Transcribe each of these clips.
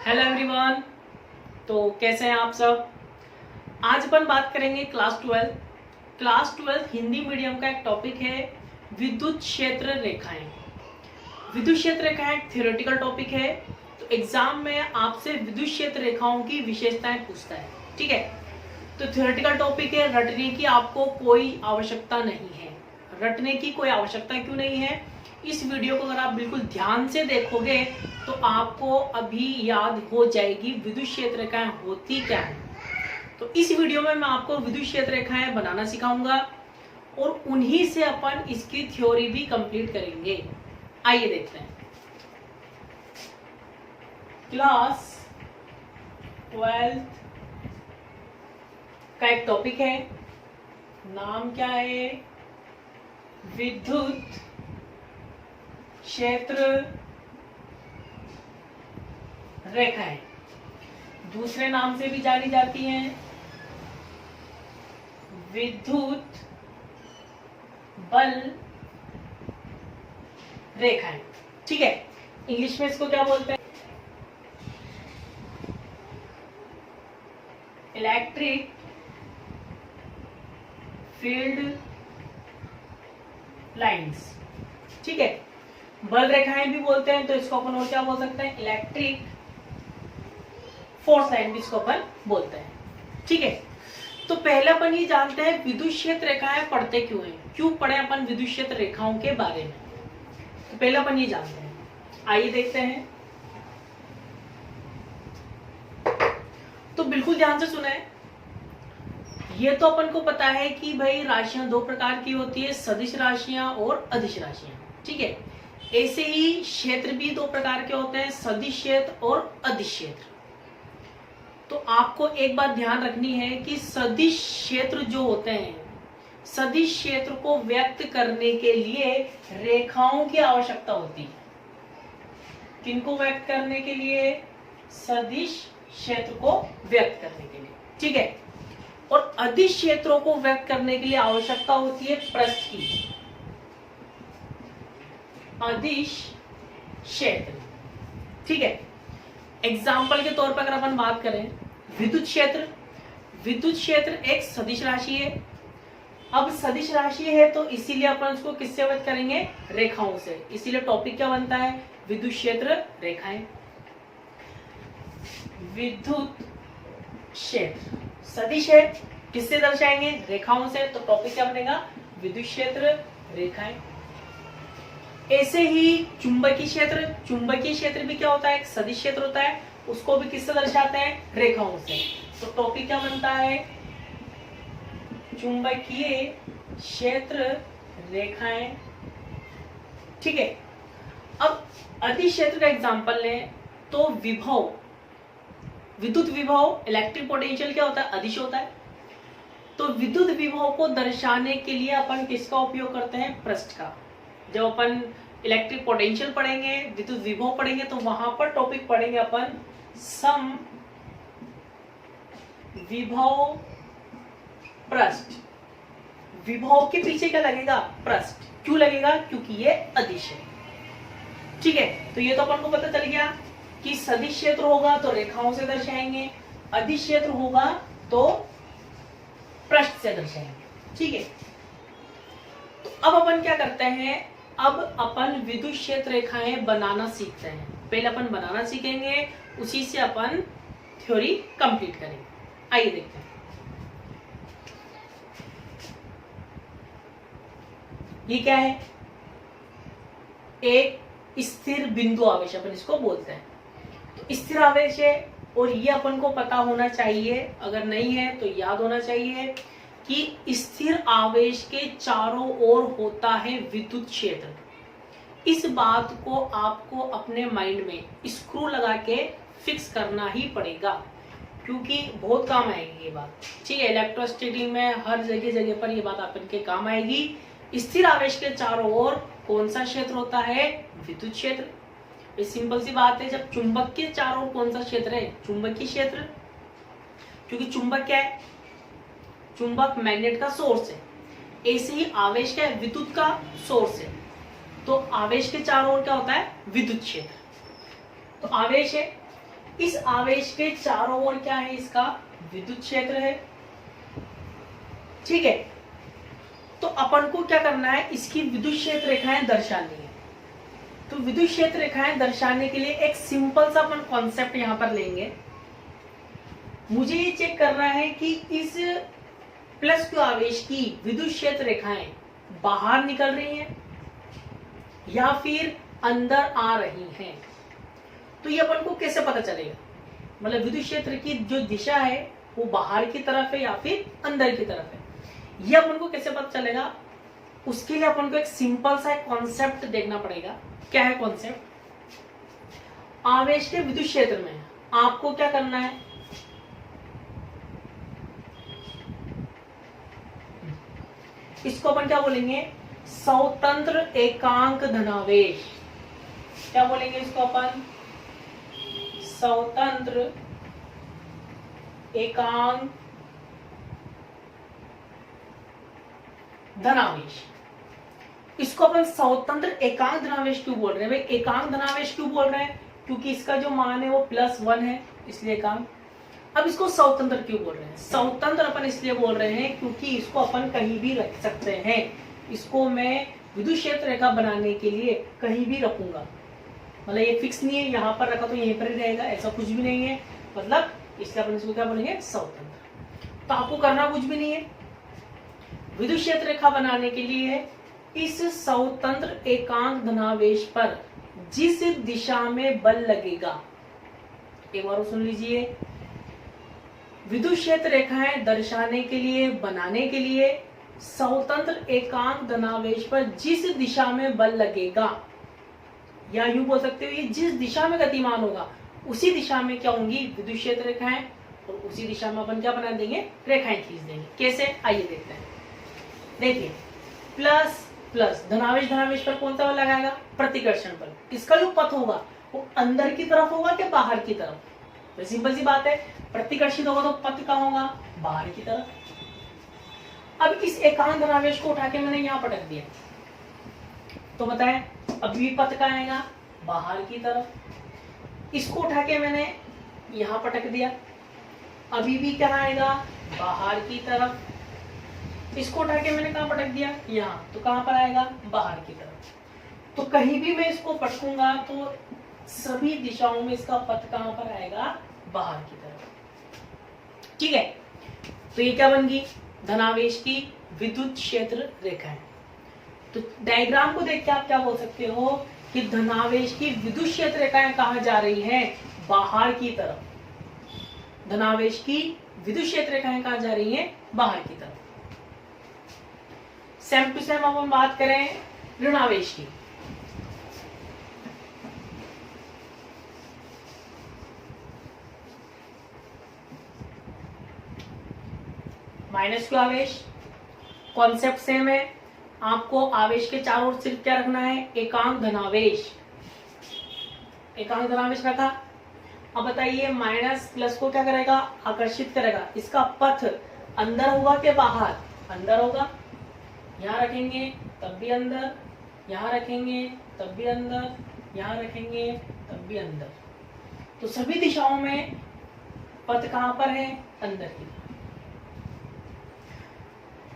Hello everyone. तो कैसे हैं आप सब। आज अपन बात करेंगे क्लास ट्वेल्थ हिंदी मीडियम का एक टॉपिक है विद्युत क्षेत्र रेखाएं। विद्युत क्षेत्र रेखाएं एक थ्योरेटिकल टॉपिक है। तो एग्जाम में आपसे विद्युत क्षेत्र रेखाओं की विशेषताएं पूछता है। ठीक है, तो थ्योरेटिकल टॉपिक है, रटने की आपको कोई आवश्यकता नहीं है। रटने की कोई आवश्यकता क्यों नहीं है, इस वीडियो को अगर आप बिल्कुल ध्यान से देखोगे तो आपको अभी याद हो जाएगी विद्युत क्षेत्र रेखाएं होती क्या है। तो इस वीडियो में मैं आपको विद्युत क्षेत्र रेखाएं बनाना सिखाऊंगा और उन्हीं से अपन इसकी थ्योरी भी कंप्लीट करेंगे। आइए देखते हैं। क्लास 12 का एक टॉपिक है, नाम क्या है, विद्युत क्षेत्र रेखाएं। दूसरे नाम से भी जानी जाती हैं विद्युत बल रेखाएं। ठीक है, इंग्लिश में इसको क्या बोलते हैं, इलेक्ट्रिक फील्ड लाइंस। ठीक है, बल रेखाएं भी बोलते हैं, तो इसको अपन और क्या बोल सकते हैं, इलेक्ट्रिक फोर्स लाइन भी इसको अपन बोलते हैं। ठीक है, तो पहले अपन ये जानते हैं विद्युत क्षेत्र रेखाएं पढ़ते क्यों हैं, क्यों पढ़े अपन विद्युत क्षेत्र रेखाओं के बारे में। तो पहले अपन ये जानते हैं, आइए देखते हैं। तो बिल्कुल ध्यान से सुने। ये तो अपन को पता है कि भाई राशियां दो प्रकार की होती है, सदिश राशियां और अदिश राशियां। ठीक है, ऐसे ही क्षेत्र भी दो प्रकार के होते हैं, सदिश क्षेत्र और अदिश क्षेत्र। तो आपको एक बात ध्यान रखनी है कि सदिश क्षेत्र जो होते हैं, सदिश क्षेत्र को व्यक्त करने के लिए रेखाओं की आवश्यकता होती है। किनको व्यक्त करने के लिए, सदिश क्षेत्र को व्यक्त करने के लिए। ठीक है, और अदिश क्षेत्रों को व्यक्त करने के लिए आवश्यकता होती है पृष्ठ की, अदिश क्षेत्र। ठीक है, एग्जाम्पल के तौर पर अगर अपन बात करें, विद्युत क्षेत्र एक सदिश राशि है। अब सदिश राशि है तो इसीलिए अपन उसको किससे व्यक्त करेंगे, रेखाओं से। इसीलिए टॉपिक क्या बनता है, विद्युत क्षेत्र रेखाएं। विद्युत क्षेत्र सदिश है, किससे दर्शाएंगे, रेखाओं से। तो टॉपिक क्या बनेगा, विद्युत क्षेत्र रेखाएं। ऐसे ही चुंबकीय क्षेत्र भी क्या होता है, एक सदिश क्षेत्र होता है, उसको भी किससे दर्शाते हैं, रेखाओं से। तो टॉपिक क्या बनता है, चुंबकीय क्षेत्र रेखाएं। ठीक है, अब अदिश क्षेत्र का एग्जांपल लें तो विद्युत विभव इलेक्ट्रिक पोटेंशियल क्या होता है, अदिश होता है। तो विद्युत विभव को दर्शाने के लिए अपन किसका उपयोग करते हैं, पृष्ठ का। जब अपन इलेक्ट्रिक पोटेंशियल पढ़ेंगे, विद्युत विभव पढ़ेंगे, तो वहां पर टॉपिक पढ़ेंगे अपन सम विभव पृष्ठ। विभव के पीछे क्या लगेगा, पृष्ठ। क्यों लगेगा, क्योंकि ये अदिश है। ठीक है, तो ये तो अपन को पता चल गया कि सदिश क्षेत्र होगा तो रेखाओं से दर्शाएंगे, अदिश क्षेत्र होगा तो पृष्ठ से दर्शाएंगे। ठीक है, तो अब अपन क्या करते हैं, अब अपन विद्युत क्षेत्र रेखाएं बनाना सीखते हैं। पहले अपन बनाना सीखेंगे, उसी से अपन थ्योरी कंप्लीट करेंगे। आइए देखते हैं। ये क्या है, एक स्थिर बिंदु आवेश अपन इसको बोलते हैं। तो स्थिर आवेश है, और ये अपन को पता होना चाहिए, अगर नहीं है तो याद होना चाहिए कि स्थिर आवेश के चारों ओर होता है विद्युत क्षेत्र। इस बात को आपको अपने माइंड में स्क्रू लगा के फिक्स करना ही पड़ेगा, क्योंकि बहुत काम आएगी ये बात। ठीक है, इलेक्ट्रोस्टैटिक में हर जगह पर ये बात अपन के काम आएगी। स्थिर आवेश के चारों ओर कौन सा क्षेत्र होता है, विद्युत क्षेत्र। ये सिंपल सी बात है। जब चुंबक के चारों ओर कौन सा क्षेत्र है, चुंबकीय क्षेत्र, क्योंकि चुंबक क्या है, चुंबक मैग्नेट का सोर्स है। ऐसे ही आवेश क्या है, विद्युत का सोर्स है। तो आवेश के चारों ओर क्या होता है, विद्युत क्षेत्र। तो आवेश है, इस आवेश के चारों ओर क्या है, इसका विद्युत क्षेत्र है। ठीक है, तो अपन को क्या करना है, इसकी विद्युत क्षेत्र रेखाएं दर्शानी है। तो विद्युत क्षेत्र रेखाएं दर्शाने के लिए एक सिंपल सा अपन कॉन्सेप्ट यहां पर लेंगे। मुझे ये चेक करना है कि इस प्लस क्यू आवेश की विद्युत क्षेत्र रेखाएं बाहर निकल रही हैं या फिर अंदर आ रही हैं। तो ये अपन को कैसे पता चलेगा, मतलब विद्युत क्षेत्र की जो दिशा है वो बाहर की तरफ है या फिर अंदर की तरफ है, ये अपन को कैसे पता चलेगा। उसके लिए अपन को एक सिंपल सा कॉन्सेप्ट देखना पड़ेगा। क्या है कॉन्सेप्ट, आवेश के विद्युत क्षेत्र में आपको क्या करना है, इसको अपन क्या बोलेंगे, स्वतंत्र एकांक धनावेश। क्या बोलेंगे इसको अपन, स्वतंत्र एकांक धनावेश। इसको अपन स्वतंत्र एकांक धनावेश क्यों बोल रहे हैं भाई, एकांक धनावेश क्यों बोल रहे हैं, क्योंकि इसका जो मान है वो +1 है, इसलिए एकांक। अब इसको स्वतंत्र क्यों बोल रहे हैं, स्वतंत्र अपन इसलिए बोल रहे हैं क्योंकि इसको अपन कहीं भी रख सकते हैं। इसको मैं विद्युत क्षेत्र रेखा बनाने के लिए कहीं भी रखूंगा, मतलब ये फिक्स नहीं है, यहाँ पर रखा तो यहीं पर ही रहेगा, ऐसा कुछ भी नहीं है। मतलब इसलिए अपन इसको क्या बोलेंगे, स्वतंत्र। तो आपको करना कुछ भी नहीं है, विद्युत क्षेत्र रेखा बनाने के लिए इस स्वतंत्र एकांक धनावेश पर जिस दिशा में बल लगेगा, एक बार सुन लीजिए, विद्युत क्षेत्र रेखाएं दर्शाने के लिए, बनाने के लिए स्वतंत्र एकांक धनावेश पर जिस दिशा में बल लगेगा, या यूं बोल सकते हो ये जिस दिशा में गतिमान होगा उसी दिशा में क्या होंगी, विद्युत क्षेत्र रेखाएं, और उसी दिशा में अपन क्या बना देंगे, रेखाएं खींच देंगे। कैसे, आइए देखते हैं। देखिए, प्लस प्लस धनावेश धनावेश पर कौन सा बल लगाएगा, प्रतिकर्षण बल। इसका जो पथ होगा वो अंदर की तरफ होगा कि बाहर की तरफ, तो सिंपल सी बात है, प्रतिकर्षित होगा तो पथ कहाँ होगा, बाहर की तरफ। अब इस एकांक धनावेश को उठा के मैंने यहाँ पटक दिया, तो बताएं अभी पथ कहाँ आएगा, बाहर की तरफ। इसको उठा के मैंने यहाँ पटक दिया, अभी भी क्या आएगा, बाहर की तरफ। इसको उठा के मैंने कहाँ पटक दिया, यहाँ, तो कहाँ पर आएगा, बाहर की तरफ। तो कहीं भी मैं इसको पटकूंगा तो सभी दिशाओं में इसका पथ कहाँ पर आएगा, बाहर की तरफ। ठीक है, तो ये क्या बन गई, धनावेश की विद्युत क्षेत्र रेखाएं। तो डायग्राम को देख के आप क्या बोल सकते हो कि धनावेश की विद्युत क्षेत्र रेखाएं कहाँ जा रही हैं, बाहर की तरफ। धनावेश की विद्युत क्षेत्र रेखाएं कहाँ जा रही हैं, बाहर की तरफ। सेम टू सेम अब हम बात करें ऋणावेश की। माइनस क्यू आवेश, कॉन्सेप्ट सेम है, आपको आवेश के चारों ओर सिर्फ क्या रखना है, एकांक धनावेश। एकांक धनावेश रखा। अब बताइए माइनस प्लस को क्या करेगा, आकर्षित करेगा। इसका पथ अंदर होगा कि बाहर, अंदर होगा। यहाँ रखेंगे तब भी अंदर, यहाँ रखेंगे तब भी अंदर, यहाँ रखेंगे तब भी अंदर। तो सभी दिशाओं में पथ कहाँ पर है, अंदर की।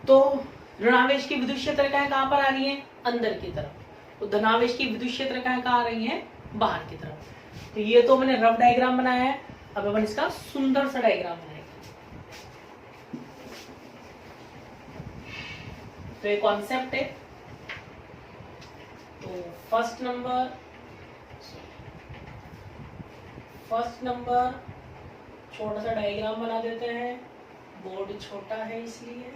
तो ऋणावेश की विद्युत क्षेत्र रेखाएं कहाँ पर आ रही हैं, अंदर की तरफ। तो धनावेश की विद्युत क्षेत्र रेखाएं कहाँ आ रही हैं, बाहर की तरफ। तो ये तो मैंने रफ डायग्राम बनाया है, अब अपन इसका सुंदर सा डायग्राम बनाएंगे। तो ये कॉन्सेप्ट है। तो फर्स्ट नंबर छोटा सा डायग्राम बना देते हैं, बोर्ड छोटा है इसलिए।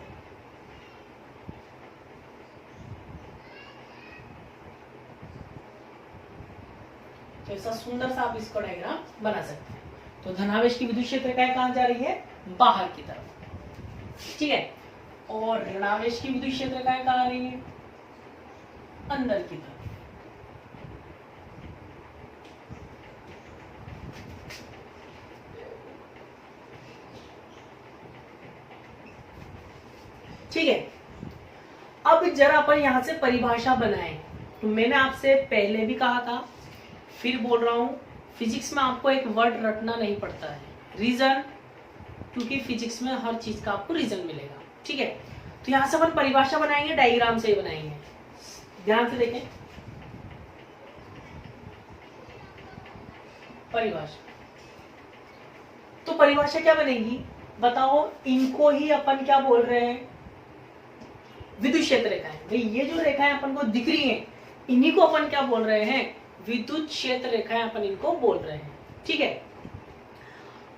तो ऐसा सुंदर सा आप इसका डायग्राम बना सकते हैं। तो धनावेश की विद्युत क्षेत्र रेखाएं कहाँ जा रही है, बाहर की तरफ। ठीक है, और ऋणावेश की विद्युत क्षेत्र रेखाएं कहाँ आ रही है, अंदर की तरफ। ठीक है, अब जरा अपन यहां से परिभाषा बनाएं। तो मैंने आपसे पहले भी कहा था, फिर बोल रहा हूं, फिजिक्स में आपको एक वर्ड रटना नहीं पड़ता है, रीजन, क्योंकि फिजिक्स में हर चीज का आपको रीजन मिलेगा। ठीक है, तो यहां से अपन परिभाषा बनाएंगे, डायग्राम से ही बनाएंगे, ध्यान से देखें। परिभाषा, तो परिभाषा क्या बनेगी बताओ, इनको ही अपन क्या बोल रहे हैं, विद्युत क्षेत्र रेखाएं। भाई ये जो रेखाएं अपन को दिख रही हैं, इन्हीं को अपन क्या बोल रहे हैं, विद्युत क्षेत्र रेखाएं अपन इनको बोल रहे हैं। ठीक है,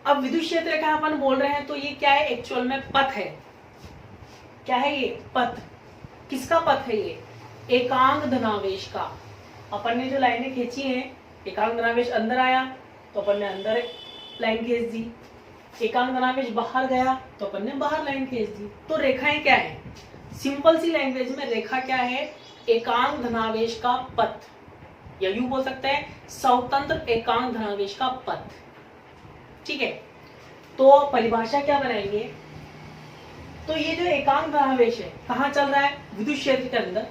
अब विद्युत क्षेत्र रेखाएं अपन बोल रहे हैं, तो ये क्या है, एक्चुअल में पथ है। क्या है ये, पथ। किसका पथ है ये, एकांक धनावेश का। अपन ने जो लाइनें खींची हैं, एकांक धनावेश अंदर आया तो अपन ने अंदर लाइन खींच दी, एकांक धनावेश बाहर गया तो अपन ने बाहर लाइन खींच दी। तो रेखाएं क्या है, सिंपल सी लैंग्वेज में रेखा क्या है, एकांक धनावेश का पथ, या यूं बोल सकते हैं स्वतंत्र एकांक धनावेश का पथ। ठीक है, तो परिभाषा क्या बनाएंगे, तो ये जो एकांक धनावेश है कहाँ चल रहा है, विद्युत क्षेत्र के अंदर।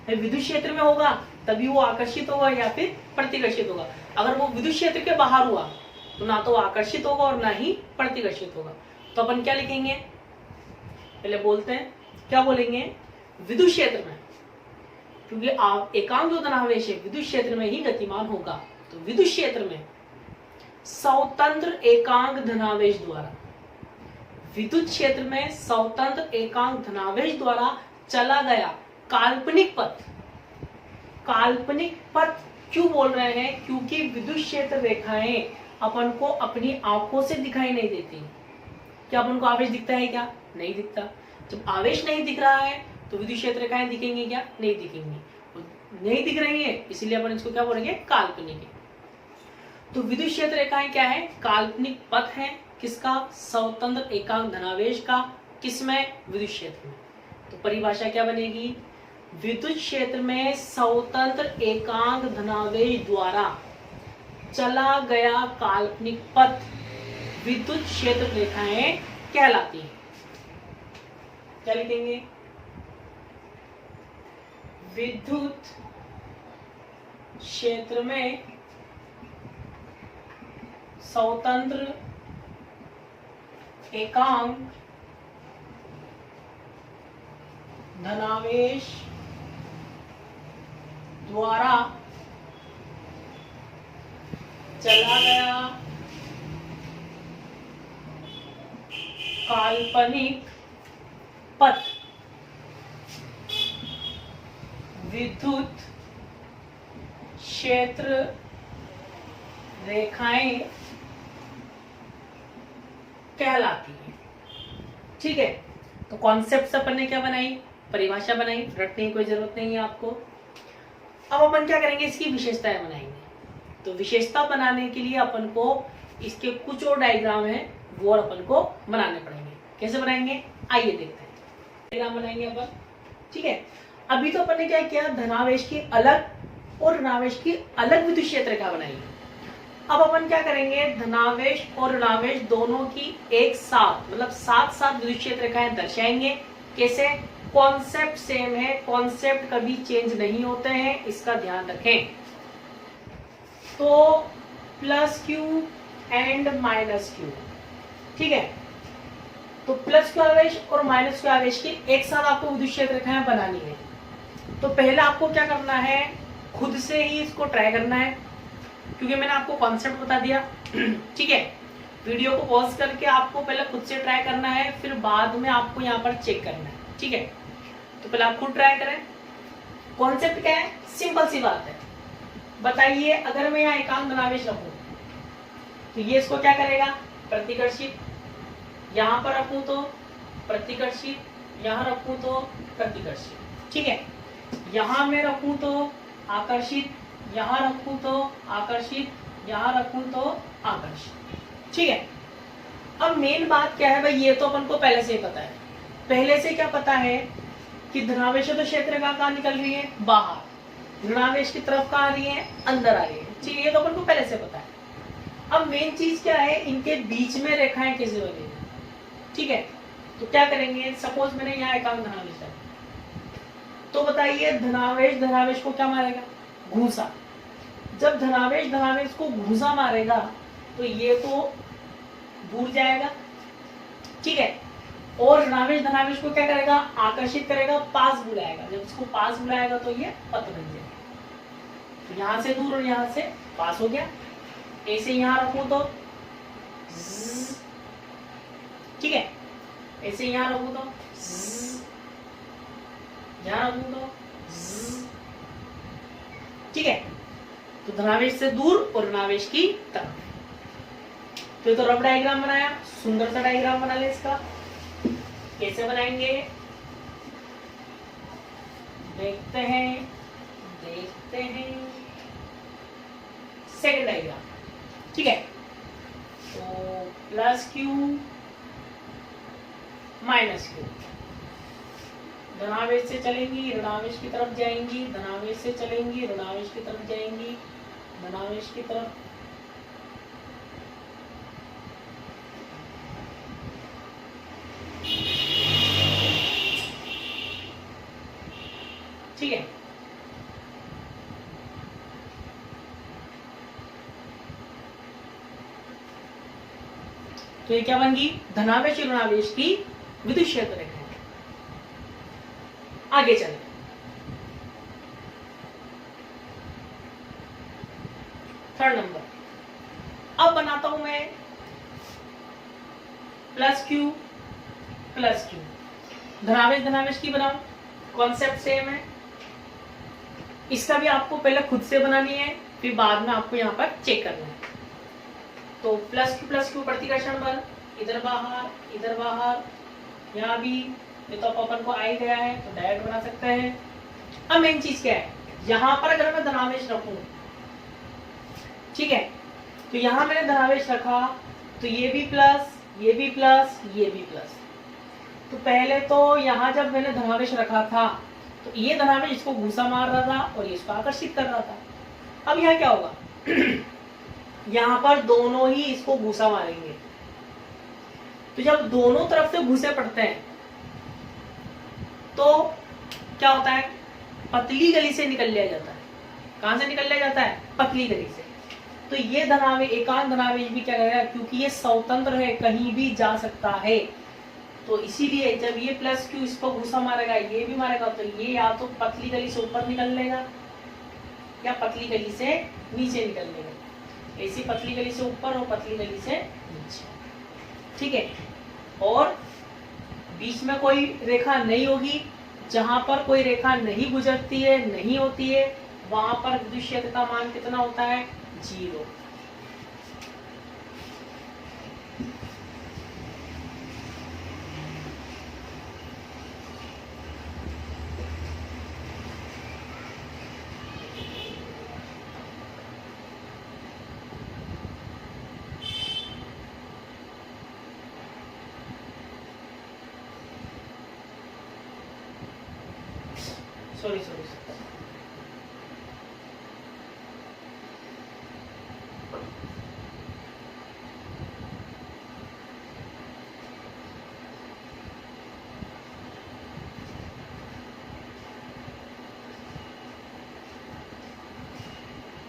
विद्युत क्षेत्र में होगा तभी वो आकर्षित होगा या फिर प्रतिकर्षित होगा। अगर वो विद्युत क्षेत्र के बाहर हुआ तो ना तो आकर्षित होगा और ना ही प्रतिकर्षित होगा। तो अपन क्या लिखेंगे, पहले बोलते हैं, क्या बोलेंगे, विद्युत क्षेत्र में, क्योंकि एकांक जो धनावेश है विद्युत क्षेत्र में ही गतिमान होगा। तो विद्युत क्षेत्र में स्वतंत्र एकांक धनावेश द्वारा, विद्युत क्षेत्र में स्वतंत्र एकांक धनावेश द्वारा चला गया काल्पनिक पथ। काल्पनिक पथ क्यों बोल रहे हैं, क्योंकि विद्युत क्षेत्र रेखाएं अपन को अपनी आंखों से दिखाई नहीं देती। क्या अपन को आवेश दिखता है, क्या नहीं दिखता। जब आवेश नहीं दिख रहा है तो विद्युत क्षेत्र रेखाएं दिखेंगी, क्या नहीं दिखेंगी, नहीं दिख रही है, इसीलिए अपन इसको क्या बोलेंगे, काल्पनिक है। तो विद्युत क्षेत्र रेखाएं क्या है, काल्पनिक पथ है, किसका, स्वतंत्र एकांक धनावेश का, किसमें, विद्युत क्षेत्र में। तो परिभाषा क्या बनेगी, विद्युत क्षेत्र में स्वतंत्र एकांक धनावेश द्वारा चला गया काल्पनिक पथ विद्युत क्षेत्र रेखाएं कहलाती हैं। क्या लिखेंगे, विद्युत क्षेत्र में स्वतंत्र एकांक धनावेश द्वारा चला गया काल्पनिक पथ विद्युत क्षेत्र रेखाएं कहलाती है। ठीक है, तो कॉन्सेप्ट अपन ने क्या बनाई, परिभाषा बनाई, रटने की कोई जरूरत नहीं है आपको। अब अपन क्या करेंगे, इसकी विशेषताएं बनाएंगे। तो विशेषता बनाने के लिए अपन को इसके कुछ और डायग्राम है वो और अपन को बनाने पड़ेंगे। कैसे बनाएंगे, आइए देखते हैं। डायग्राम बनाएंगे अपन। ठीक है, अभी तो अपन ने क्या किया, धनावेश की अलग और ऋणावेश की अलग विद्युत क्षेत्र रेखा बनाई। अब अपन क्या करेंगे, धनावेश और ऋणावेश दोनों की एक साथ, मतलब साथ साथ विद्युत क्षेत्र रेखाएं दर्शाएंगे। कैसे, कॉन्सेप्ट सेम है, कॉन्सेप्ट कभी चेंज नहीं होते हैं, इसका ध्यान रखें। तो plus Q and minus Q, ठीक है, तो प्लस क्यू आवेश और माइनस क्यू आवेश की एक साथ आपको विद्युत क्षेत्र रेखाएं बनानी है। तो पहले आपको क्या करना है, खुद से ही इसको ट्राई करना है, क्योंकि मैंने आपको कॉन्सेप्ट बता दिया। ठीक है, वीडियो को पॉज करके आपको पहले खुद से ट्राई करना है, फिर बाद में आपको यहाँ पर चेक करना है। ठीक है, तो पहले आप खुद ट्राई करें। कॉन्सेप्ट क्या है, सिंपल सी बात है। बताइए, अगर मैं यहाँ एकांक धनावेश रखूं तो ये इसको क्या करेगा, प्रतिकर्षित। यहां पर रखूं तो प्रतिकर्षित, यहां रखूं तो प्रतिकर्षित। ठीक है, यहां मैं रखूं तो आकर्षित, यहां रखूं तो आकर्षित, यहां रखूं तो आकर्षित। ठीक है, अब मेन बात क्या है भाई, ये तो अपन को पहले से ही पता है। पहले से क्या पता है कि धनावेश तो क्षेत्र कहाँ निकल रही है, बाहर, ऋणावेश की तरफ कहाँ आ रही है, अंदर आ रही है। ठीक है, ये तो अपन को पहले से पता है। अब मेन चीज क्या है, इनके बीच में रेखाएं कैसे बनेगी। ठीक है, तो क्या करेंगे, सपोज मैंने यहाँ एकांक धनावेश है, तो बताइए धनावेश धनावेश को क्या मारेगा, घूसा। जब धनावेश धनावेश को घुसा मारेगा तो ये तो दूर जाएगा, ठीक है, और ऋणावेश धनावेश को क्या करेगा, आकर्षित करेगा, पास बुलाएगा। जब इसको पास बुलाएगा तो ये पथ बन जाएगा। तो यहां से दूर और यहां से पास हो गया। ऐसे यहां रखो तो ठीक है, ऐसे यहां रखो तो यहां रखो तो ठीक है। तो धनावेश से दूर और ऋणावेश की तरफ। तो ये तो रफ डायग्राम बनाया, सुंदर सा डायग्राम बना ले इसका। कैसे बनाएंगे देखते हैं सेकंड डायग्राम, ठीक है। तो प्लस क्यू माइनस क्यू, धनावेश से चलेंगी ऋणावेश की तरफ जाएंगी, धनावेश से चलेंगी ऋणावेश की तरफ जाएंगी, धनावेश की तरफ, ठीक है। तो ये क्या बन गई, धनावेश और ऋणावेश की विद्युत क्षेत्र रेखा। आगे चले, थर्ड नंबर। अब बनाता हूं मैं प्लस क्यू प्लस क्यू, धनावेश धनावेश की बनाऊं, कॉन्सेप्ट सेम है। इसका भी आपको पहले खुद से बनानी है, फिर बाद में आपको यहाँ पर चेक करना है। तो प्लस क्यू प्रतिकर्षण बल, इधर बाहर, यहाँ भी ये तो अपन को आ ही गया है तो डायरेक्ट बना सकते हैं। अब मेन चीज क्या है, यहाँ पर अगर मैं धनावेश रखूं, ठीक है, तो यहाँ मैंने धनावेश रखा तो ये भी प्लस, ये भी प्लस, ये भी प्लस। तो पहले तो यहाँ जब मैंने धनावेश रखा था तो ये धनावेश इसको घूसा मार रहा था और ये इसको आकर्षित कर रहा था। अब यहाँ क्या होगा यहाँ पर दोनों ही इसको घूसा मारेंगे। तो जब दोनों तरफ से घूसे पड़ते हैं तो क्या होता है, पतली गली से निकल लिया जाता है। कहां से निकल लिया जाता है, पतली गली से। तो ये धनावेश, एकांक धनावेश भी क्या करेगा, क्योंकि ये स्वतंत्र है, कहीं भी जा सकता है, तो इसीलिए जब ये प्लस क्यू इसको घुसा मारेगा, ये भी मारेगा, तो ये या तो पतली गली से ऊपर निकल लेगा या पतली गली से नीचे निकल लेगा। ऐसी पतली गली से ऊपर और पतली गली से नीचे, ठीक है। और बीच में कोई रेखा नहीं होगी, जहां पर कोई रेखा नहीं गुजरती है, नहीं होती है, वहां पर विद्युत क्षेत्र का मान कितना होता है, 0। सॉरी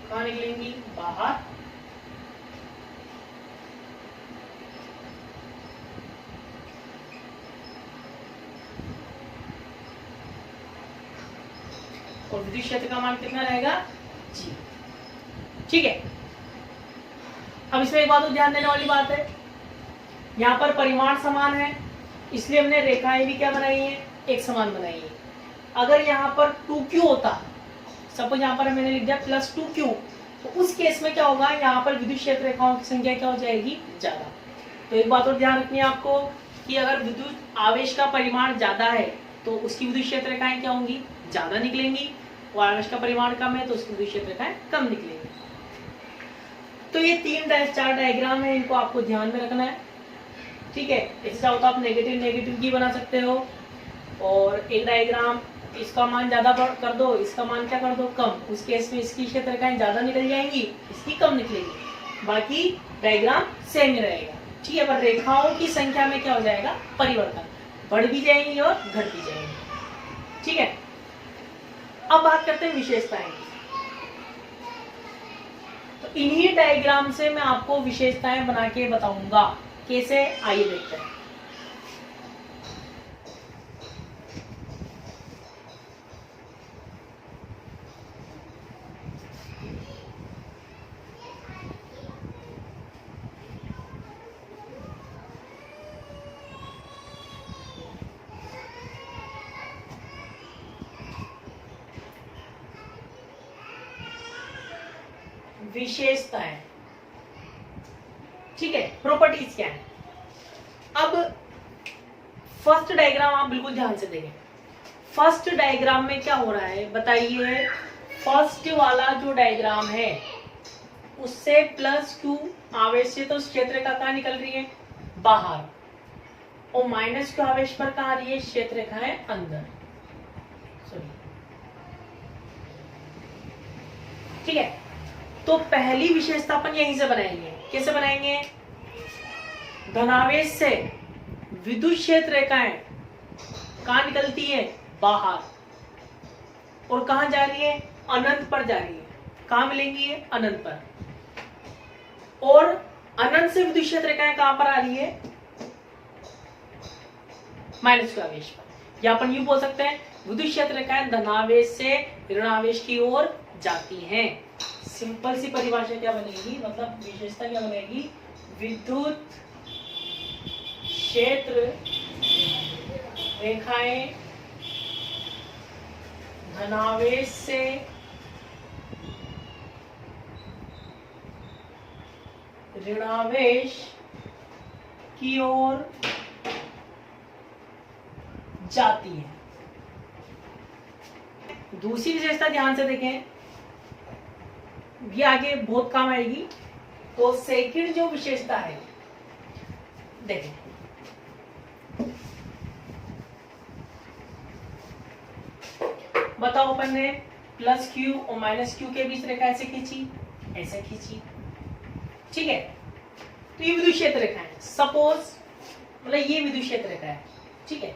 कहाँ निकलेंगी, बाहर, और विद्युत क्षेत्र का मान कितना रहेगा, जी, ठीक है। अब इसमें एक बात और ध्यान देने वाली बात है, यहाँ पर परिमाण समान है, इसलिए हमने रेखाएं भी क्या बनाई है, एक समान बनाई है। अगर यहाँ पर 2q होता, सपोज यहाँ पर मैंने लिख दिया प्लस 2q, तो उस केस में क्या होगा, यहाँ पर विद्युत क्षेत्र रेखाओं की संख्या क्या हो जाएगी, ज्यादा। तो एक बात और ध्यान रखनी है आपको कि अगर विद्युत आवेश का परिमाण ज्यादा है तो उसकी विद्युत क्षेत्र रेखाएं क्या होंगी, ज्यादा निकलेंगी, और आवेश का परिमाण कम है तो उसकी विद्युत क्षेत्र रेखाएं कम निकलेंगी। तो ये 3-4 डायग्राम है, इनको आपको ध्यान में रखना है, ठीक है। इससे चाहो तो आप नेगेटिव की बना सकते हो, और एक डायग्राम इसका मान ज्यादा कर दो, इसका मान क्या कर दो, कम, उस केस में इसकी क्षेत्र रेखाएं ज्यादा निकल जाएंगी, इसकी कम निकलेंगी, बाकी डायग्राम सेम ही रहेगा, ठीक है। पर रेखाओं की संख्या में क्या हो जाएगा, परिवर्तन, बढ़ भी जाएंगी और घट भी जाएंगी, ठीक है। अब बात करते हैं विशेषताएं। इन्हीं डायग्राम से मैं आपको विशेषताएं बना के बताऊंगा। कैसे, आइए देखते हैं। विशेषताएं, ठीक है, प्रॉपर्टीज क्या है। अब फर्स्ट डायग्राम आप बिल्कुल ध्यान से देखें। फर्स्ट डायग्राम में क्या हो रहा है बताइए। फर्स्ट वाला जो डायग्राम है उससे प्लस क्यू आवेश से तो क्षेत्र रेखा कहाँ निकल रही है, बाहर, और माइनस क्यू आवेश पर कहाँ आ रही है, क्षेत्र रेखा है अंदर। सॉरी, ठीक है। तो पहली विशेषता अपन यहीं से बनाएंगे। कैसे बनाएंगे, धनावेश से विद्युत क्षेत्र रेखाएं कहां निकलती है, बाहर, और कहां जा रही है, अनंत पर जा रही है। कहां मिलेंगी ये, अनंत पर। और अनंत से विद्युत क्षेत्र रेखाएं कहां पर आ रही है, माइनस क्यू आवेश पर। या अपन यूं बोल सकते हैं, विद्युत क्षेत्र रेखाएं धनावेश से ऋणावेश की ओर जाती हैं। सिंपल सी परिभाषा क्या बनेगी, मतलब विशेषता क्या बनेगी, विद्युत क्षेत्र रेखाएं धनावेश से ऋणावेश की ओर जाती है। दूसरी विशेषता ध्यान से देखें, ये आगे बहुत काम आएगी। तो सेकंड जो विशेषता है, देखें, बताओ, अपन ने प्लस क्यू और माइनस क्यू के बीच रेखा ऐसे खींची, ऐसे खींची, ठीक है। तो ये विद्युत क्षेत्र रेखा है, सपोज, मतलब ये विद्युत क्षेत्र रेखा है, ठीक है।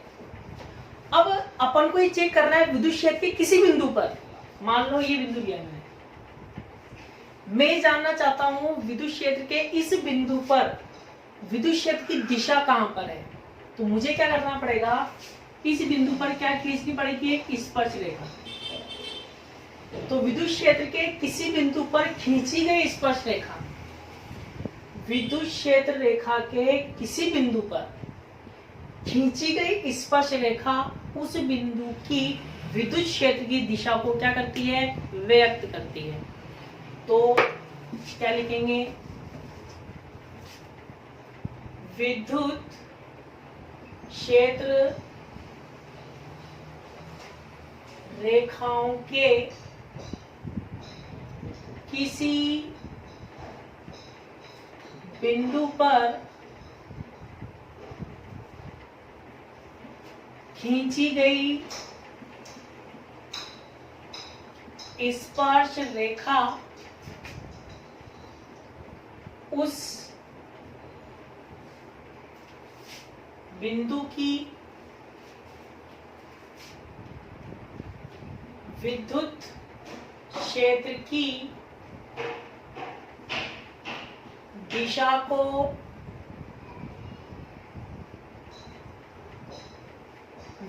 अब अपन को ये चेक करना है विद्युत क्षेत्र के किसी बिंदु पर, मान लो ये बिंदु लिया मैंने, मैं जानना चाहता हूं विद्युत क्षेत्र के इस बिंदु पर विद्युत क्षेत्र की दिशा कहां पर है। तो मुझे क्या करना पड़ेगा, इस बिंदु पर क्या खींचनी पड़ेगी, एक स्पर्श रेखा। तो विद्युत क्षेत्र के किसी बिंदु पर खींची गई स्पर्श रेखा, विद्युत क्षेत्र रेखा के किसी बिंदु पर खींची गई स्पर्श रेखा उस बिंदु की विद्युत क्षेत्र की दिशा को क्या करती है, व्यक्त करती है। तो क्या लिखेंगे, विद्युत क्षेत्र रेखाओं के किसी बिंदु पर खींची गई स्पर्श रेखा उस बिंदु की विद्युत क्षेत्र की दिशा को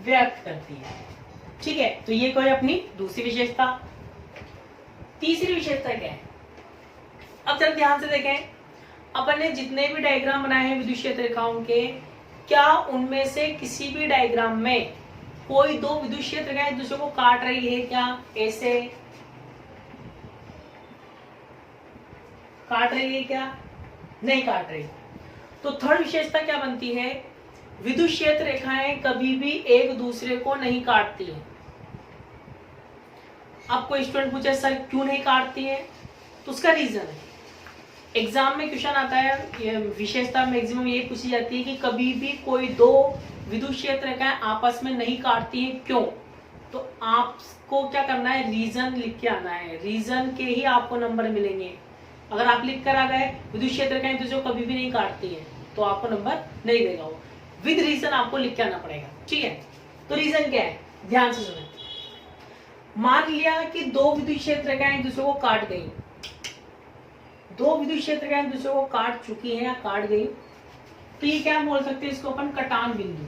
व्यक्त करती है, ठीक है। तो ये कोई अपनी दूसरी विशेषता। तीसरी विशेषता क्या है, अब जरा ध्यान से देखें, अपन ने जितने भी डायग्राम बनाए हैं विद्युत क्षेत्र रेखाओं के, क्या उनमें से किसी भी डायग्राम में कोई दो विद्युत क्षेत्र रेखाएं एक दूसरे को काट रही है क्या, ऐसे काट रही है क्या, नहीं काट रही। तो थर्ड विशेषता क्या बनती है, विद्युत क्षेत्र रेखाएं कभी भी एक दूसरे को नहीं काटती है। अब कोई स्टूडेंट पूछे सर क्यों नहीं काटती है, तो उसका रीजन है, एग्जाम में क्वेश्चन आता है, ये विशेषता मैक्सिमम ये पूछी जाती है कि कभी भी कोई दो विद्युत क्षेत्र रेखाएं आपस में नहीं काटती है, क्यों। तो आपको क्या करना है, रीजन लिख के आना है, रीजन के ही आपको नंबर मिलेंगे। अगर आप लिख कर आ गए विद्युत क्षेत्र रेखाएं दूसरे को कभी भी नहीं काटती है, तो आपको नंबर नहीं देगा वो, विद रीजन आपको लिख के आना पड़ेगा, ठीक है। तो रीजन क्या है, ध्यान से सुने। मान लिया कि दो विद्युत क्षेत्र रेखाएं एक दूसरे को काट गई, दो विद्युत क्षेत्र एक दूसरे को काट चुकी है या काट गई, तो ये क्या बोल सकते हैं, इसको अपन कटान बिंदु।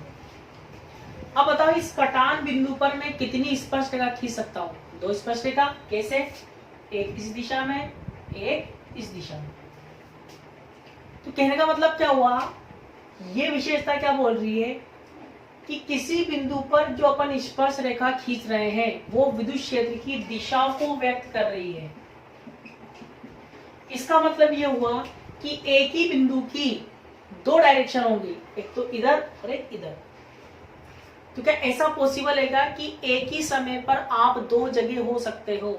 अब बताओ इस कटान बिंदु पर मैं कितनी स्पर्शरेखा खींच सकता हूँ? दो स्पर्शरेखा। कैसे? एक इस दिशा में, एक इस दिशा में। तो कहने का मतलब क्या हुआ, ये विशेषता क्या बोल रही है कि किसी बिंदु पर जो अपन स्पर्श रेखा खींच रहे हैं वो विद्युत क्षेत्र की दिशा को व्यक्त कर रही है। इसका मतलब ये हुआ कि एक ही बिंदु की दो डायरेक्शन होंगी, एक तो इधर और एक इधर। तो क्या ऐसा पॉसिबल है क्या कि एक ही समय पर आप दो जगह हो सकते हो?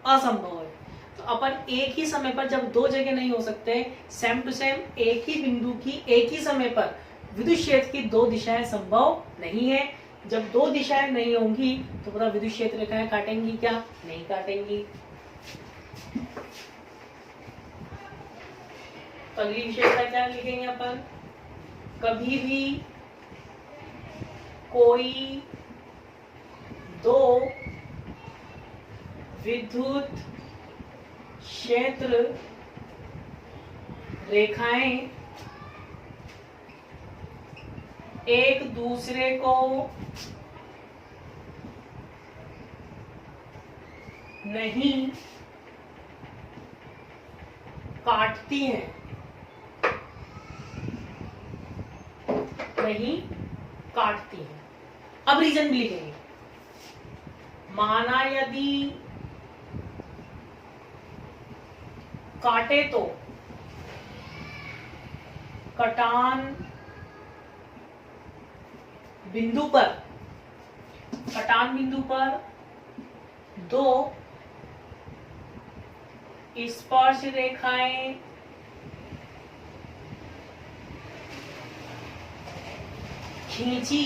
असंभव है। तो अपन एक ही समय पर जब दो जगह नहीं हो सकते, सेम टू सेम एक ही बिंदु की एक ही समय पर विद्युत क्षेत्र की दो दिशाएं संभव नहीं है। जब दो दिशाएं नहीं होंगी तो पूरा विद्युत क्षेत्र रेखाएं काटेंगी क्या? नहीं काटेंगी। तो अगली विशेषता क्या लिखेंगे अपन? कभी भी कोई दो विद्युत क्षेत्र रेखाएं एक दूसरे को नहीं काटती हैं, नहीं काटती हैं। अब रीजन भी लिखेंगे। माना यदि काटे तो कटान बिंदु पर दो स्पर्श रेखाएं खींची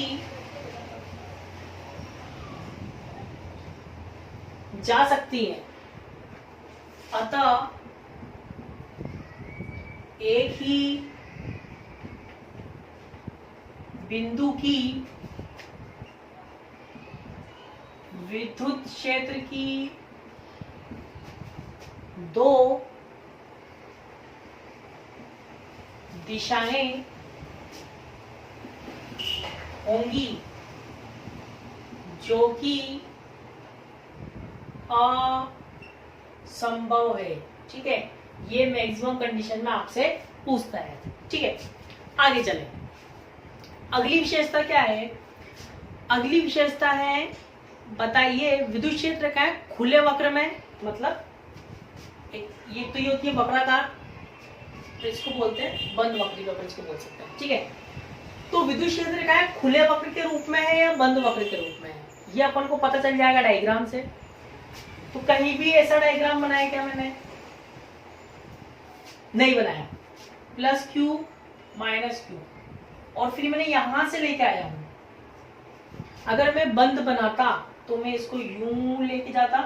जा सकती है, अतः एक ही बिंदु की विद्युत क्षेत्र की दो दिशाएं होंगी जो कि असंभव है। ठीक है, ये मैक्सिमम कंडीशन में आपसे पूछता है। ठीक है, आगे चले। अगली विशेषता क्या है? अगली विशेषता है, बताइए विद्युत क्षेत्र क्या है खुले वक्र में, मतलब ये तो ये होती है वक्राकार, तो इसको बोलते हैं बंद वक्री वक्र, इसको बोल सकते हैं। ठीक है, तो विद्युत क्षेत्र क्या है खुले वक्र के रूप में है या बंद वक्र के रूप में है, ये अपन को पता चल जाएगा डायग्राम से। तो कहीं भी ऐसा डायग्राम बनाया क्या मैंने? नहीं बनाया। प्लस क्यू माइनस क्यू, और फिर मैंने यहां से लेके आया हूं। अगर मैं बंद बनाता तो मैं इसको यूं लेके जाता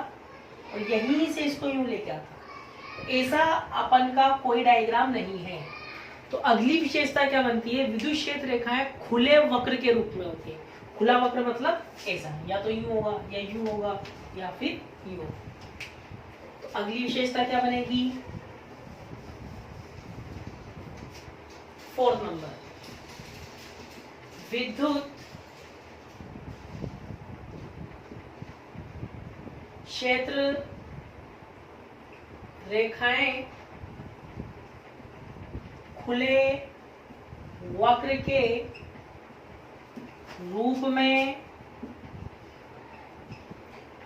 और यहीं से इसको यूं लेके आता। ऐसा अपन का कोई डायग्राम नहीं है। तो अगली विशेषता क्या बनती है? विद्युत क्षेत्र रेखाएं खुले वक्र के रूप में होती है। खुला वक्र मतलब ऐसा, या तो यूं होगा या यूं होगा या फिर यूं। तो अगली विशेषता क्या बनेगी? 4 नंबर, विद्युत क्षेत्र रेखाएं खुले वक्र के रूप में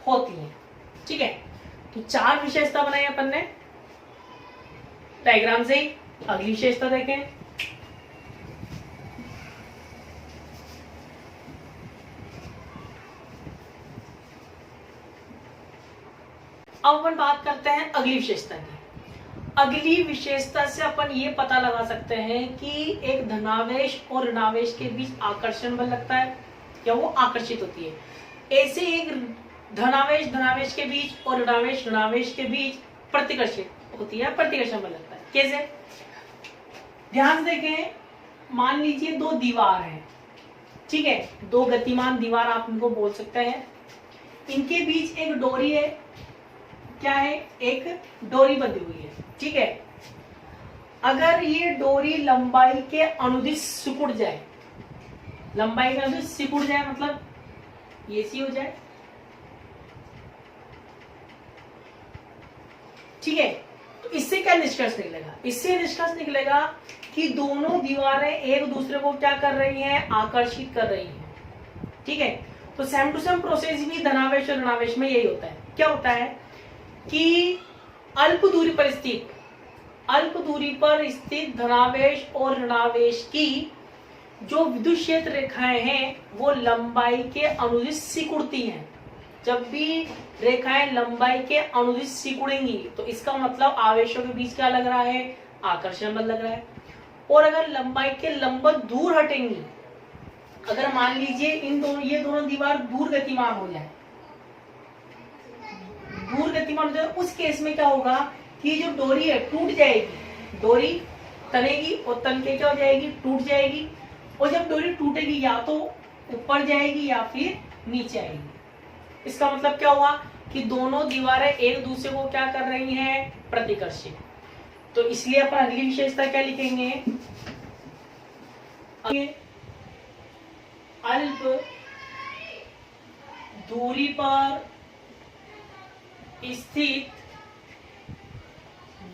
होती हैं। ठीक है, तो 4 विशेषता बनाई अपन ने डायग्राम से ही। अगली विशेषता देखें। अब अपन बात करते हैं अगली विशेषता की। अगली विशेषता से अपन ये पता लगा सकते हैं कि एक धनावेश और ऋणावेश के बीच आकर्षण बल लगता है या वो आकर्षित होती है। ऐसे एक धनावेश के बीच और ऋणावेश के बीच प्रतिकर्षित होती है, प्रतिकर्षण बल लगता है। कैसे? ध्यान से देखें, मान लीजिए 2 दीवार है। ठीक है, 2 गतिमान दीवार आप इनको बोल सकते हैं। इनके बीच एक डोरी है। क्या है? एक डोरी बंधी हुई है। ठीक है, अगर ये डोरी लंबाई के अनुदिश सिकुड़ जाए, लंबाई के अनुदिश सिकुड़ जाए मतलब ये सी हो जाए, ठीक है। तो इससे क्या निष्कर्ष निकलेगा? इससे निष्कर्ष निकलेगा कि दोनों दीवारें एक दूसरे को क्या कर रही हैं? आकर्षित कर रही हैं, ठीक है। तो सेम टू सेम प्रोसेस भी धनावेश और ऋणावेश में यही होता है। क्या होता है कि अल्प दूरी पर स्थित धनावेश और ऋणावेश की जो विद्युत क्षेत्र रेखाएं हैं वो लंबाई के अनुदिश सिकुड़ती हैं। जब भी रेखाएं लंबाई के अनुदिश सिकुड़ेंगी तो इसका मतलब आवेशों के बीच क्या लग रहा है? आकर्षण बल लग रहा है। और अगर लंबाई के लंबवत दूर हटेंगी, अगर मान लीजिए ये दोनों दीवार दूर गतिमान हो जाए, उस केस में क्या होगा कि जो डोरी है टूट जाएगी, डोरी तनेगी और तन के क्या हो जाएगी? टूट जाएगी। और जब डोरी टूटेगी या तो ऊपर जाएगी या फिर नीचे आएगी। इसका मतलब क्या हुआ कि दोनों दीवारें एक दूसरे को क्या कर रही हैं? प्रतिकर्षित। तो इसलिए अपन अगली विशेषता क्या लिखेंगे? अल्प दूरी पर स्थित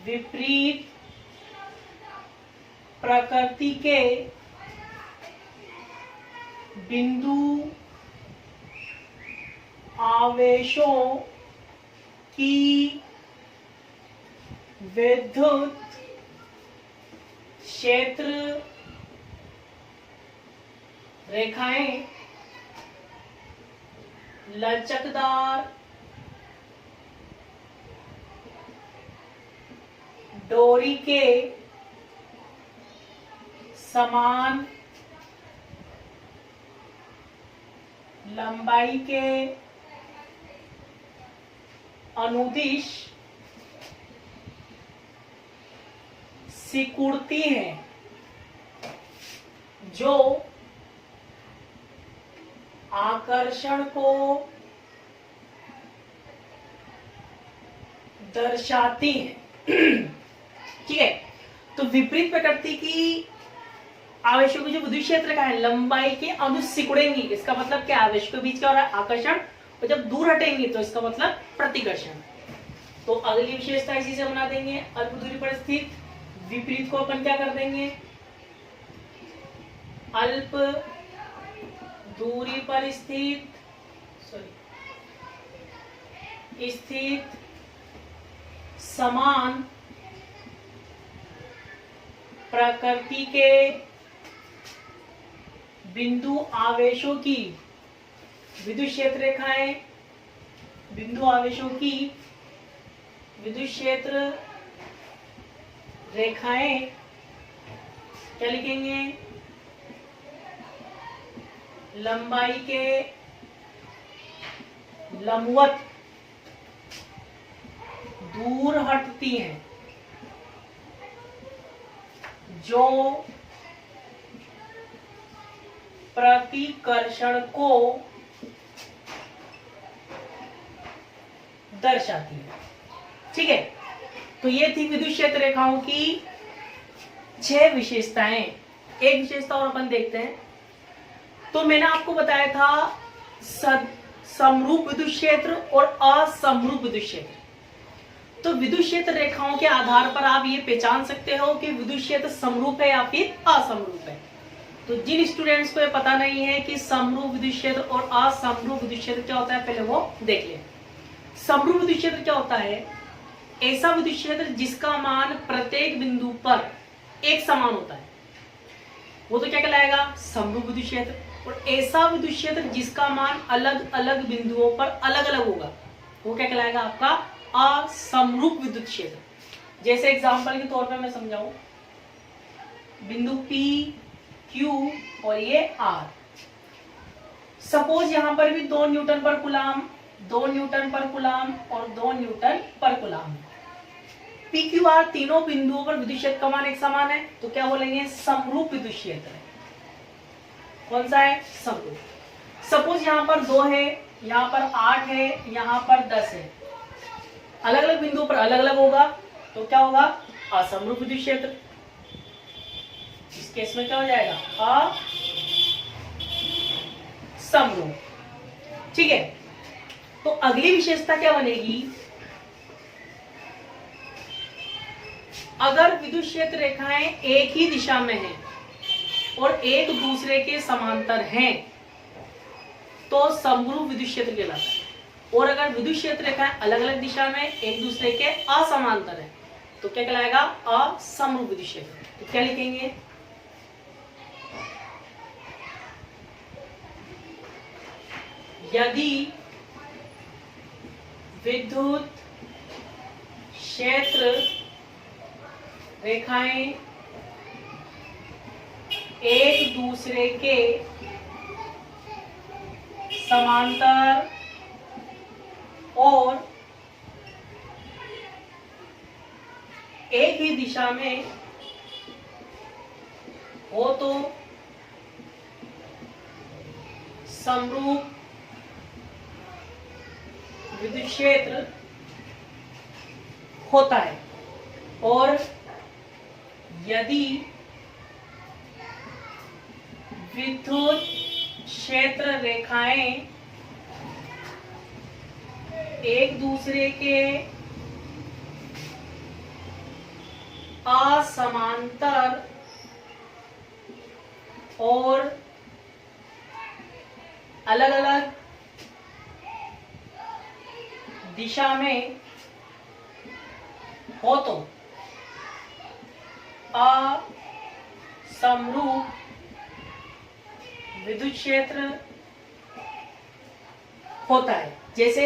विपरीत प्रकृति के बिंदु आवेशों की विद्युत क्षेत्र रेखाएं लचकदार डोरी के समान लंबाई के अनुदिश सिकुड़ती हैं, जो आकर्षण को दर्शाती हैं। ठीक है। तो विपरीत प्रकृति की आवेशों की जो विद्युत क्षेत्र का है लंबाई के अनुदिश सिकुड़ेंगी, इसका मतलब क्या? आवेश के बीच क्या हो रहा है? आकर्षण। और जब दूर हटेंगी तो इसका मतलब प्रतिकर्षण। तो अगली विशेषता इसी से बना देंगे। अल्प दूरी पर स्थित विपरीत को अपन क्या कर देंगे? अल्प दूरी पर स्थित समान प्रकृति के बिंदु आवेशों की विद्युत क्षेत्र रेखाएं, बिंदु आवेशों की विद्युत क्षेत्र रेखाएं क्या लिखेंगे? लंबाई के लंबवत दूर हटती हैं, जो प्रतिकर्षण को दर्शाती है। ठीक है। तो ये थी विद्युत क्षेत्र रेखाओं की 6 विशेषताएं। एक विशेषता और अपन देखते हैं। तो मैंने आपको बताया था समरूप विद्युत क्षेत्र और असमरूप विद्युत क्षेत्र। तो विद्युत क्षेत्र रेखाओं के आधार पर आप ये पहचान सकते हो कि विद्युत क्षेत्र समरूप है या फिर असमरूप है। तो जिन स्टूडेंट्स को ये पता नहीं है कि समरूप विद्युत क्षेत्र और असमरूप विद्युत क्षेत्र क्या होता है, पहले वो देख लें। समरूप विद्युत क्षेत्र क्या होता है? ऐसा विद्युत क्षेत्र जिसका मान प्रत्येक बिंदु पर एक समान होता है, वो तो क्या कहलाएगा? समरूप विद्युत क्षेत्र। और ऐसा विद्युत क्षेत्र जिसका मान अलग अलग बिंदुओं पर अलग अलग होगा, वो क्या कहलाएगा? आपका असमरूप विद्युत क्षेत्र। जैसे एग्जांपल के तौर पे मैं समझाऊं, बिंदु P, Q और ये R। सपोज यहां पर भी 2 न्यूटन पर कूलाम, 2 न्यूटन पर कूलाम और 2 न्यूटन पर कूलाम। P, Q, R तीनों बिंदुओं पर विद्युत क्षेत्र का मान एक समान है, तो क्या बोलेंगे? समरूप विद्युत क्षेत्र है। कौन सा है? समरूप। सपोज यहां पर 2 है, यहां पर 8 है, यहां पर 10 है, अलग अलग बिंदुओं पर अलग अलग होगा, तो क्या होगा? असमरूप विद्युत क्षेत्र। केस में क्या हो जाएगा, असमरूप। ठीक है, तो अगली विशेषता क्या बनेगी, अगर विद्युत क्षेत्र रेखाएं एक ही दिशा में हैं और एक दूसरे के समांतर हैं तो समरूप विद्युत क्षेत्र कहलाता है। और अगर विद्युत क्षेत्र रेखाएं अलग अलग दिशा में एक दूसरे के असमांतर है तो क्या कहलाएगा, असमरूप विद्युत क्षेत्र। तो क्या लिखेंगे, यदि विद्युत क्षेत्र रेखाएं एक दूसरे के समांतर और एक ही दिशा में हो तो समरूप विद्युत क्षेत्र होता है। और यदि विद्युत क्षेत्र रेखाएं एक दूसरे के असमांतर और अलग अलग दिशा में हो तो असमरूप विद्युत क्षेत्र होता है। जैसे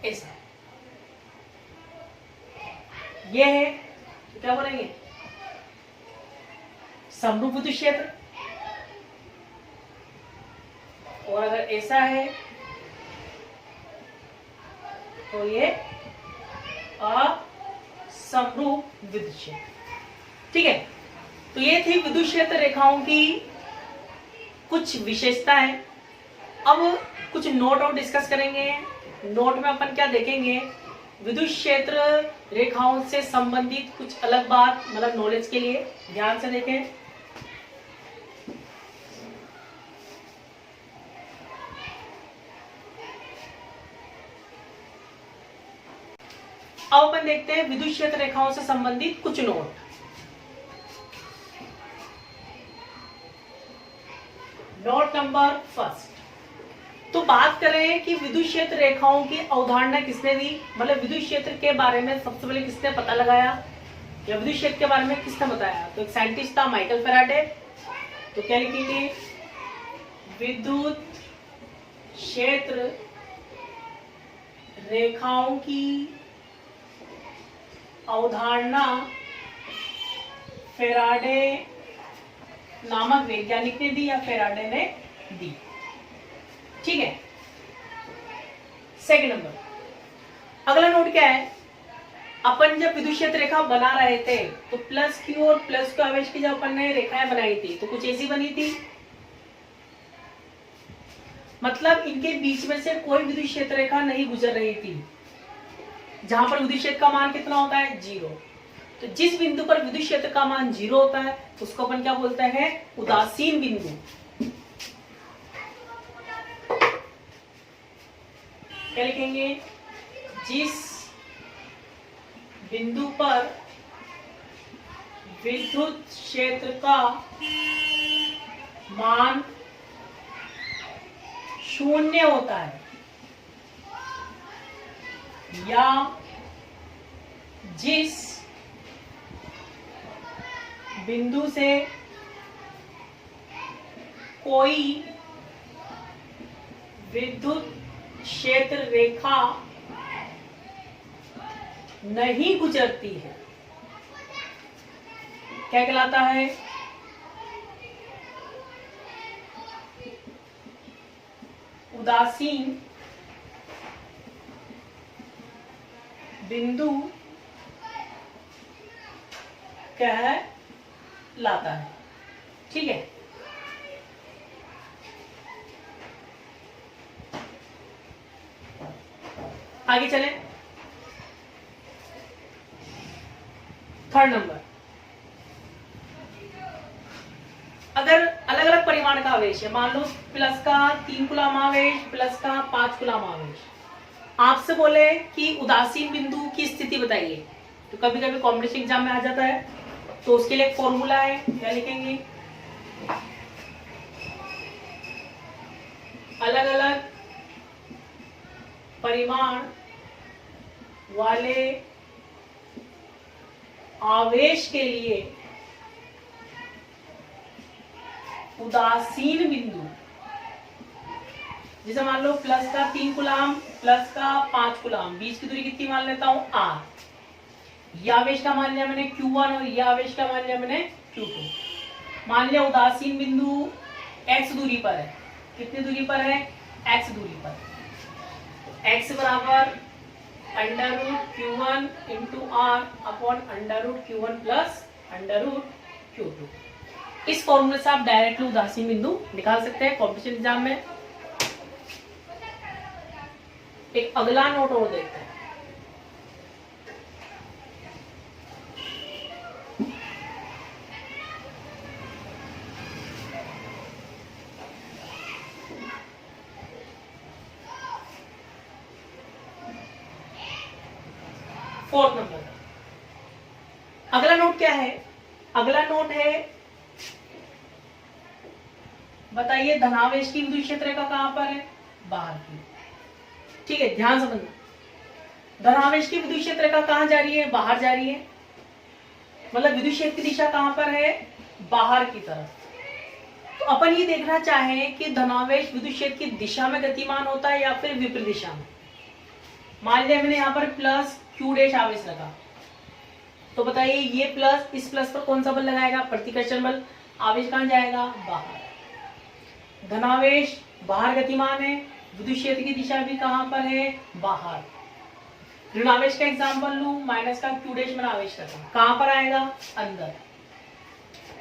ऐसा ये है तो क्या बोलेंगे, समरूप विद्युत क्षेत्र। और अगर ऐसा है तो ये असमरूप विद्युत क्षेत्र। ठीक है, तो ये थी विद्युत क्षेत्र रेखाओं की कुछ विशेषताएं। अब कुछ नोट और डिस्कस करेंगे। नोट में अपन क्या देखेंगे, विद्युत क्षेत्र रेखाओं से संबंधित कुछ अलग बात, मतलब नॉलेज के लिए ध्यान से देखें। अब अपन देखते हैं विद्युत क्षेत्र रेखाओं से संबंधित कुछ नोट। नोट नंबर फर्स्ट, तो बात करें कि विद्युत क्षेत्र रेखाओं की अवधारणा किसने दी, मतलब विद्युत क्षेत्र के बारे में सबसे पहले किसने पता लगाया या विद्युत क्षेत्र के बारे में किसने बताया। तो एक साइंटिस्ट था माइकल फैराडे। तो क्या लिखेंगे, विद्युत क्षेत्र रेखाओं की अवधारणा फैराडे नामक वैज्ञानिक ने दी या फैराडे ने दी। ठीक है, सेकंड नंबर, अगला नोट क्या है, अपन जब विद्युत क्षेत्र रेखा बना रहे थे तो प्लस क्यू और प्लस क्यू आवेश की जब अपन ने रेखाएं बनाई थी तो कुछ ऐसी बनी थी, मतलब इनके बीच में से कोई विद्युत क्षेत्र रेखा नहीं गुजर रही थी। जहां पर विद्युत क्षेत्र का मान कितना होता है, 0। तो जिस बिंदु पर विद्युत क्षेत्र का मान 0 होता है उसको अपन क्या बोलते हैं, उदासीन बिंदु। क्या लिखेंगे, जिस बिंदु पर विद्युत क्षेत्र का मान 0 होता है या जिस बिंदु से कोई विद्युत क्षेत्र रेखा नहीं गुजरती है क्या कहलाता है, उदासीन बिंदु कहलाता है। ठीक है, आगे चलें। थर्ड नंबर, अगर अलग अलग परिमाण का आवेश है, मान लो प्लस का 3 कूलम आवेश, प्लस का 5 कूलम आवेश, आपसे बोले कि उदासीन बिंदु की स्थिति बताइए, तो कभी कभी कॉम्पिटिशन एग्जाम में आ जाता है, तो उसके लिए एक फॉर्मूला है, क्या लिखेंगे, अलग अलग परिमाण वाले आवेश के लिए उदासीन बिंदु, जैसे मान लो प्लस का 3 कूलम, प्लस का 5 कूलम, बीच की दूरी कितनी मान लेता हूं r, यह आवेश का मान लिया मैंने Q1 और यह आवेश का मान लिया मैंने Q2। मान लिया उदासीन बिंदु x दूरी पर है, कितनी दूरी पर है, x दूरी पर, x बराबर √Q1 into r upon √Q1 plus √Q2। इस फॉर्मूले से आप डायरेक्टली उदासीन बिंदु निकाल सकते हैं कॉम्पिटिशन एग्जाम में। एक अगला नोट और देखते हैं, फोर्थ नंबर। अगला नोट क्या है, अगला नोट है, बताइए धनावेश की विद्युत क्षेत्र रेखा कहां पर है, बाहर की। ठीक है, ध्यान से समझना, धनावेश की विद्युत क्षेत्र रेखा कहां जा रही है, बाहर जा रही है, मतलब विद्युत क्षेत्र की दिशा कहां पर है, बाहर की तरफ। तो अपन ये देखना चाहें कि धनावेश विद्युत क्षेत्र की दिशा में गतिमान होता है या फिर विपरीत दिशा में। मान लिया मैंने यहाँ पर प्लस Q डैश आवेश लगा, तो बताइए ये प्लस, इस प्लस पर कौन सा बल लगाएगा, प्रतिकर्षण बल, आवेश कहां जाएगा, बाहर। धनावेश बाहर गतिमान है, विद्युत क्षेत्र की दिशा भी कहां पर है, बाहर। ऋणावेश का एग्जाम्पल लूं, माइनस का Q डैश मैंने आवेश रखा, कहां पर आएगा, अंदर।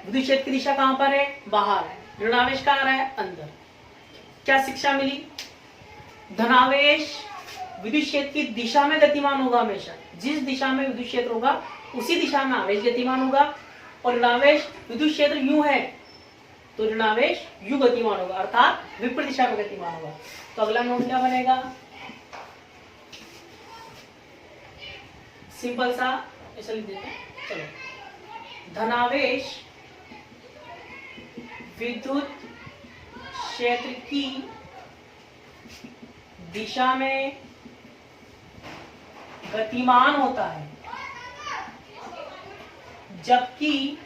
विद्युत क्षेत्र की दिशा कहां पर है, बाहर, ऋणावेश कहां आ रहा है, अंदर। क्या शिक्षा मिली, धनावेश विद्युत क्षेत्र की दिशा में गतिमान होगा हमेशा, जिस दिशा में विद्युत क्षेत्र होगा उसी दिशा में आवेश गतिमान होगा, और ऋणावेश विद्युत क्षेत्र यूं है तो ऋणावेश यूं गतिमान होगा, अर्थात विपरीत दिशा में गतिमान होगा। तो अगला नोट क्या बनेगा, सिंपल सा ऐसा लिख देते हैं, चलो, धनावेश विद्युत क्षेत्र की दिशा में गतिमान होता है, जबकि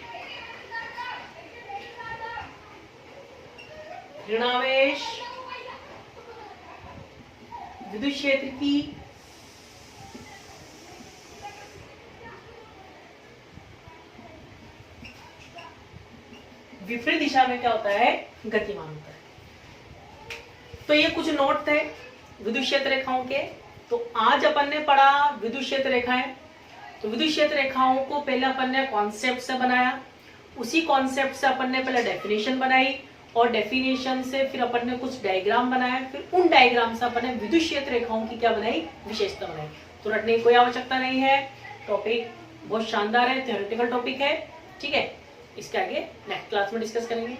ऋणावेश विद्युत क्षेत्र की विपरीत दिशा में क्या होता है, गतिमान होता है। तो ये कुछ नोट थे विद्युत क्षेत्र रेखाओं के। तो आज अपन ने पढ़ा विद्युत क्षेत्र रेखाएं। तो विद्युत क्षेत्र रेखाओं को पहले अपन ने कॉन्सेप्ट से बनाया, उसी कॉन्सेप्ट से अपन ने पहले डेफिनेशन बनाई, और डेफिनेशन से फिर अपन ने कुछ डायग्राम बनाया, फिर उन डायग्राम से अपन ने विद्युत क्षेत्र रेखाओं की क्या बनाई, विशेषता बनाई। तो रटने की कोई आवश्यकता नहीं है, टॉपिक बहुत शानदार है, थ्योरेटिकल टॉपिक है, ठीक है। इसके आगे नेक्स्ट क्लास में डिस्कस करेंगे।